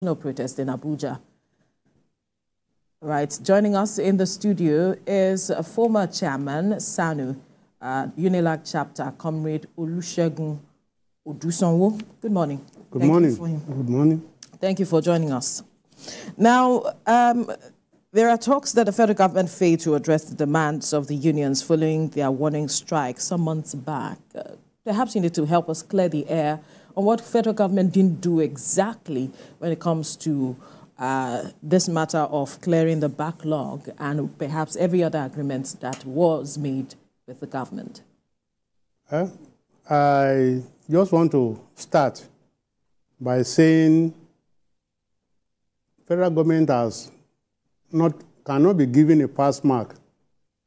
No protest in Abuja. Right, joining us in the studio is a former chairman, SSANU, UNILAG chapter, Comrade Olusegun Odusanwo. Good morning. Good morning. Good morning. Thank you for joining us. Now, there are talks that the federal government failed to address the demands of the unions following their warning strike some months back. Perhaps you need to help us clear the air on what federal government didn't do exactly when it comes to this matter of clearing the backlog and perhaps every other agreement that was made with the government. I just want to start by saying federal government cannot be given a pass mark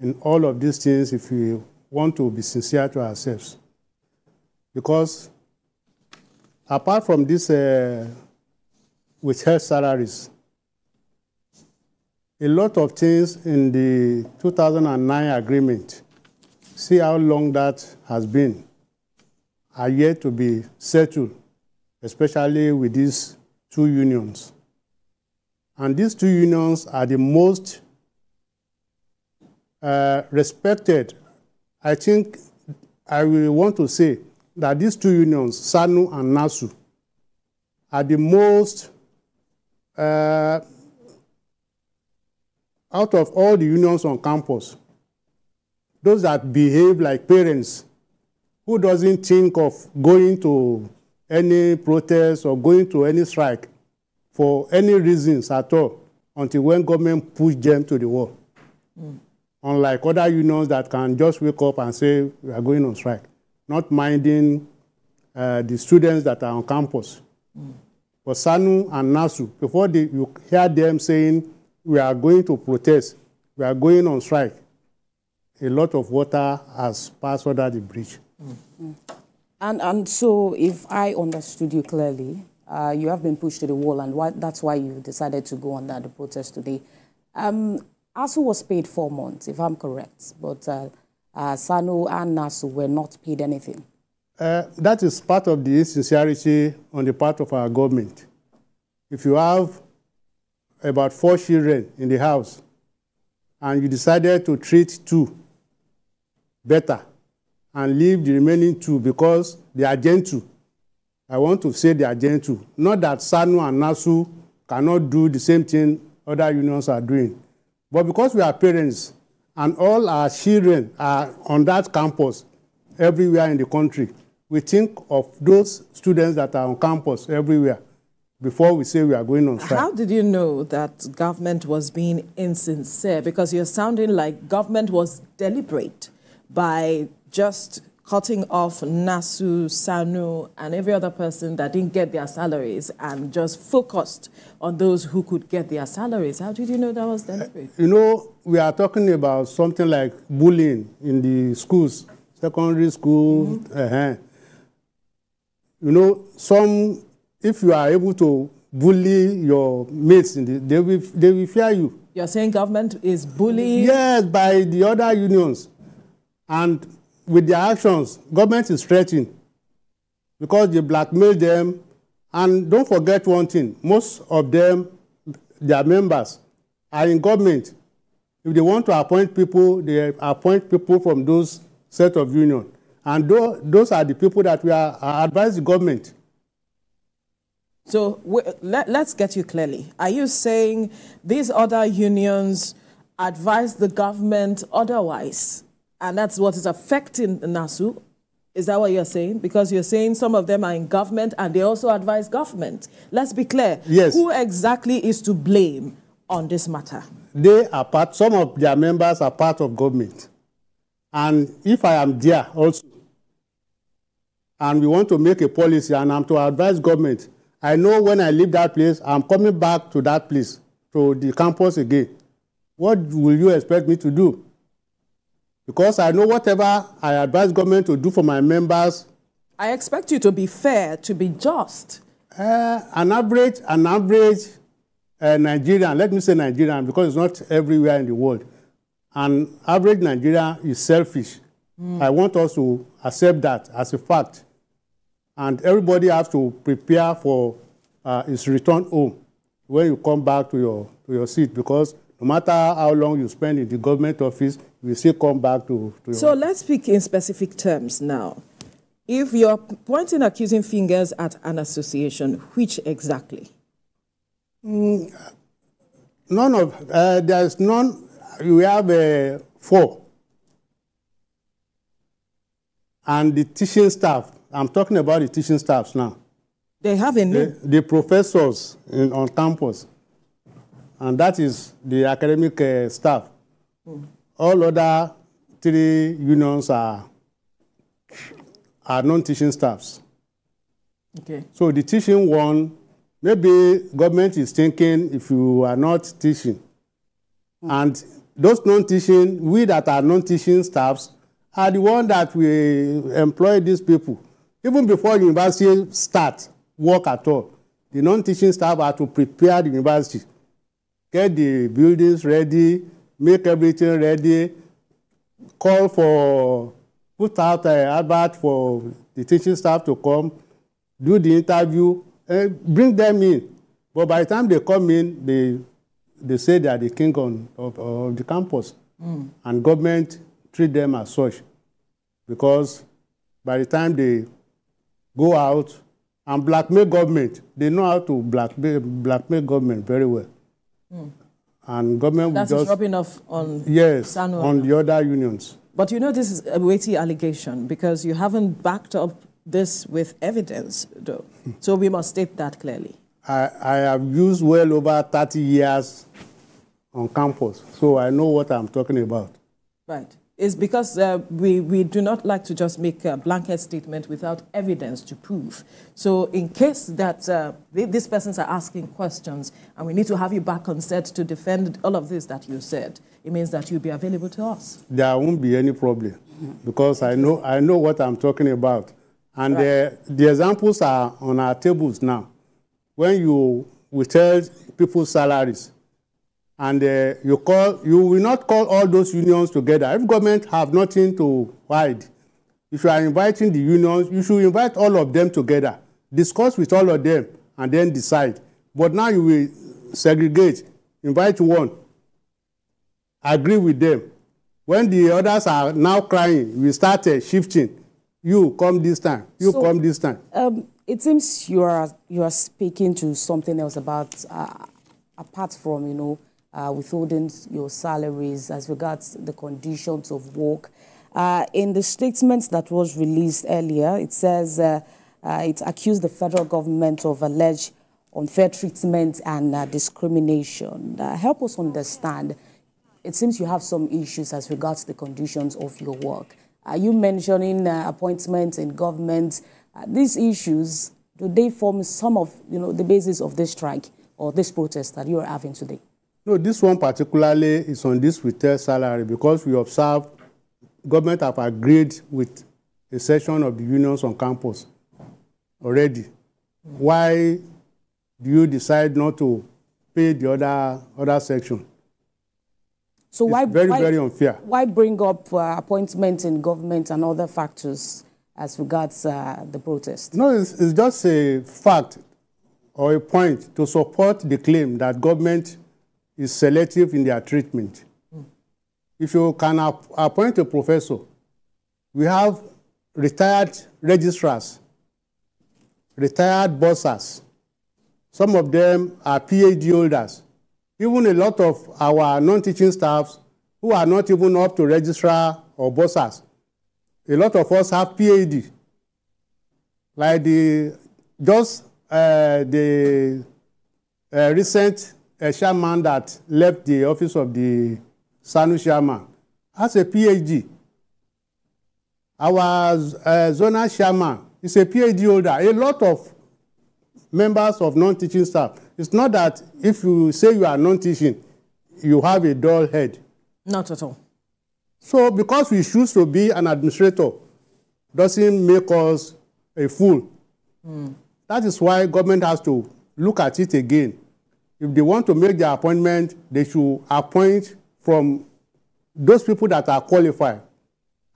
in all of these things if we want to be sincere to ourselves. Because apart from this withheld salaries, a lot of things in the 2009 agreement, see how long that has been, are yet to be settled, especially with these two unions. And these two unions are the most respected. I think I will want to say that these two unions, SSANU and NASU, are the most, out of all the unions on campus, those that behave like parents, who doesn't think of going to any protest or going to any strike for any reasons at all until when government push them to the wall. Unlike other unions that can just wake up and say, we are going on strike, not minding the students that are on campus. But SSANU and NASU, before you hear them saying, we are going to protest, we are going on strike, a lot of water has passed under the bridge. And so, if I understood you clearly, you have been pushed to the wall, and that's why you decided to go under the protest today. ASU was paid 4 months, if I'm correct, but SSANU and NASU were not paid anything. That is part of the insincerity on the part of our government. If you have about 4 children in the house and you decided to treat 2 better and leave the remaining 2 because they are gentle, I want to say they are gentle. Not that SSANU and NASU cannot do the same thing other unions are doing. But because we are parents and all our children are on that campus everywhere in the country, we think of those students that are on campus everywhere before we say we are going on strike. How did you know that government was being insincere? Because you're sounding like government was deliberate by just cutting off NASU, SSANU, and every other person that didn't get their salaries and just focused on those who could get their salaries. How did you know that was deliberate? You know, we are talking about something like bullying in the schools, secondary school. You know, if you are able to bully your mates, they will fear you. You're saying government is bullying? Yes, by the other unions. And with their actions, government is threatening because they blackmail them. And don't forget one thing, most of them, their members, are in government. If they want to appoint people, they appoint people from those set of unions. And those are the people that we are advising the government. So let's get you clearly. Are you saying these other unions advise the government otherwise? And that's what is affecting the NASU? Is that what you're saying? Because you're saying some of them are in government and they also advise government. Let's be clear. Yes. Who exactly is to blame on this matter? They are some of their members are part of government. And if I am there also, and we want to make a policy and I'm to advise government, I know when I leave that place, I'm coming back to that place, to the campus again. What will you expect me to do? Because I know whatever I advise government to do for my members. I expect you to be fair, to be just. An average Nigerian, let me say Nigerian, because it's not everywhere in the world. An average Nigerian is selfish. I want us to accept that as a fact. And everybody has to prepare for his return home. when you come back to your seat, because no matter how long you spend in the government office, you will still come back to your... So let's speak in specific terms now. If you're pointing accusing fingers at an association, which exactly? None of... there's none... We have 4. And the teaching staff, I'm talking about the teaching staffs now. They have a name? The professors on campus. And that is the academic staff. All other 3 unions are non-teaching staffs. Okay. So the teaching one, maybe government is thinking if you are not teaching, and those non-teaching, we that are non-teaching staffs, are the one that we employ these people. Even before university start work at all, the non-teaching staff are to prepare the university, get the buildings ready, make everything ready, call for, put out an advert for the teaching staff to come, do the interview, and bring them in. But by the time they come in, they say they are the king of the campus. And government treat them as such. Because by the time they go out and blackmail government, they know how to blackmail government very well. And government That's just... rubbing off on... Yes, SSANU. on the other unions. But you know this is a weighty allegation because you haven't backed up this with evidence, though. So we must state that clearly. I have used well over 30 years on campus, so I know what I'm talking about. Right. It's because we do not like to just make a blanket statement without evidence to prove. So in case that these persons are asking questions and we need to have you back on set to defend all of this that you said, it means that you'll be available to us. There won't be any problem because I know what I'm talking about. And right. The examples are on our tables now. When you withhold people's salaries, and you will not call all those unions together. If government have nothing to hide, if you are inviting the unions, you should invite all of them together, discuss with all of them, and then decide. But now you will segregate, invite one, agree with them. When the others are now crying, we start shifting. You come this time, you come this time. It seems you are speaking to something else about, apart from, withholding your salaries as regards the conditions of work. In the statement that was released earlier, it says it accused the federal government of alleged unfair treatment and discrimination. Help us understand. It seems you have some issues as regards the conditions of your work. Are you mentioning appointments in government? These issues, do they form some of the basis of this strike or this protest that you are having today? No, this one particularly is on this withheld salary because we observe government have agreed with a section of the unions on campus already. Why do you decide not to pay the other section? So it's very unfair. Why bring up appointments in government and other factors as regards the protest? No, it's just a fact or a point to support the claim that government is selective in their treatment. If you can appoint a professor, we have retired registrars, retired bursars. Some of them are PhD holders. Even a lot of our non-teaching staffs who are not even up to registrar or bursars, a lot of us have PhD. Like the recent chairman that left the office of the SSANU chairman has a PhD. Our zonal chairman is a PhD holder. A lot of members of non-teaching staff. It's not that if you say you are non-teaching, you have a dull head. Not at all. So because we choose to be an administrator doesn't make us a fool. That is why government has to look at it again. If they want to make their appointment, they should appoint from those people that are qualified.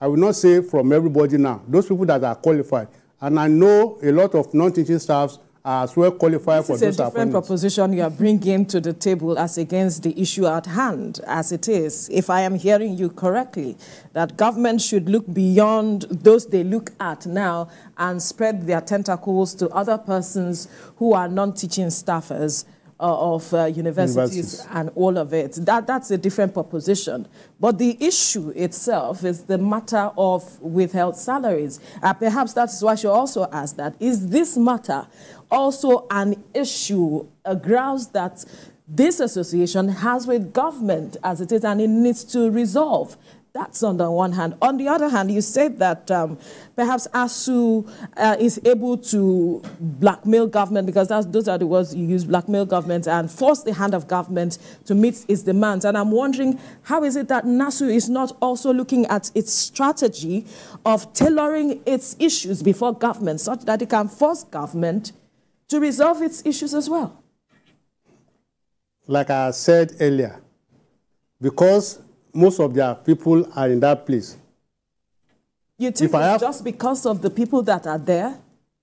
I will not say from everybody now. Those people that are qualified. And I know a lot of non-teaching staffs are as well qualified for those appointments. This is a different proposition you are bringing to the table as against the issue at hand, as it is. If I am hearing you correctly, that government should look beyond those they look at now and spread their tentacles to other persons who are non-teaching staffers of universities and all of it. That's a different proposition. But the issue itself is the matter of withheld salaries. Perhaps that's why I should also ask that. Is this matter also an issue, a grouse that this association has with government as it is and it needs to resolve? That's on the one hand. On the other hand, you said that perhaps ASU is able to blackmail government, because those are the words you use, blackmail government, and force the hand of government to meet its demands. And I'm wondering, how is it that NASU is not also looking at its strategy of tailoring its issues before government, such that it can force government to resolve its issues as well? Like I said earlier, because most of their people are in that place. You think it's just because of the people that are there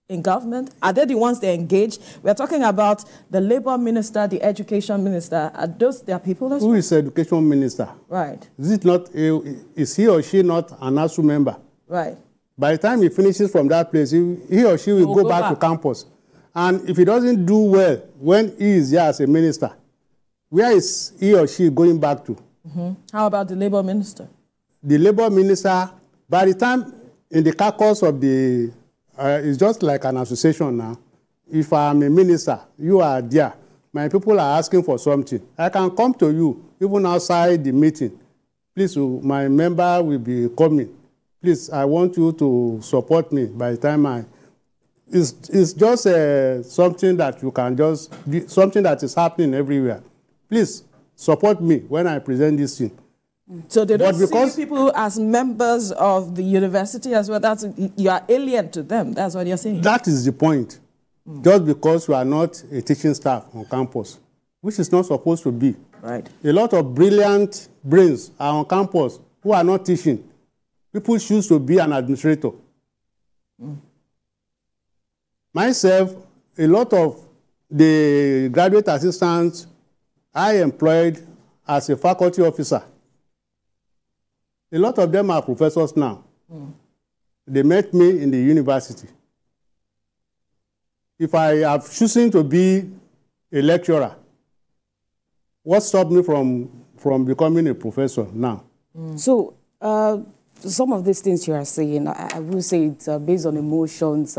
in government? Are they the ones they engage? We're talking about the labor minister, the education minister. Are those their people as well? Who is the education minister? Right. Is he or she not an ASU member? Right. By the time he finishes from that place, he or she will go back to campus. And if he doesn't do well when he is there as a minister, where is he or she going back to? How about the labor minister? The labor minister, by the time in the caucus of the, it's just like an association now. If I'm a minister, you are there, my people are asking for something, I can come to you, even outside the meeting. Please, my member will be coming. Please, I want you to support me by the time it's just something that you can just, something that is happening everywhere. Please, support me when I present this thing. So they don't see people as members of the university as well? You are alien to them, that's what you're saying? That is the point. Just because you are not a teaching staff on campus, which is not supposed to be. Right. A lot of brilliant brains are on campus who are not teaching. People choose to be an administrator. Myself, a lot of the graduate assistants I employed as a faculty officer, a lot of them are professors now. They met me in the university. If I have chosen to be a lecturer, what stopped me from becoming a professor now? So some of these things you are saying, I will say it's based on emotions.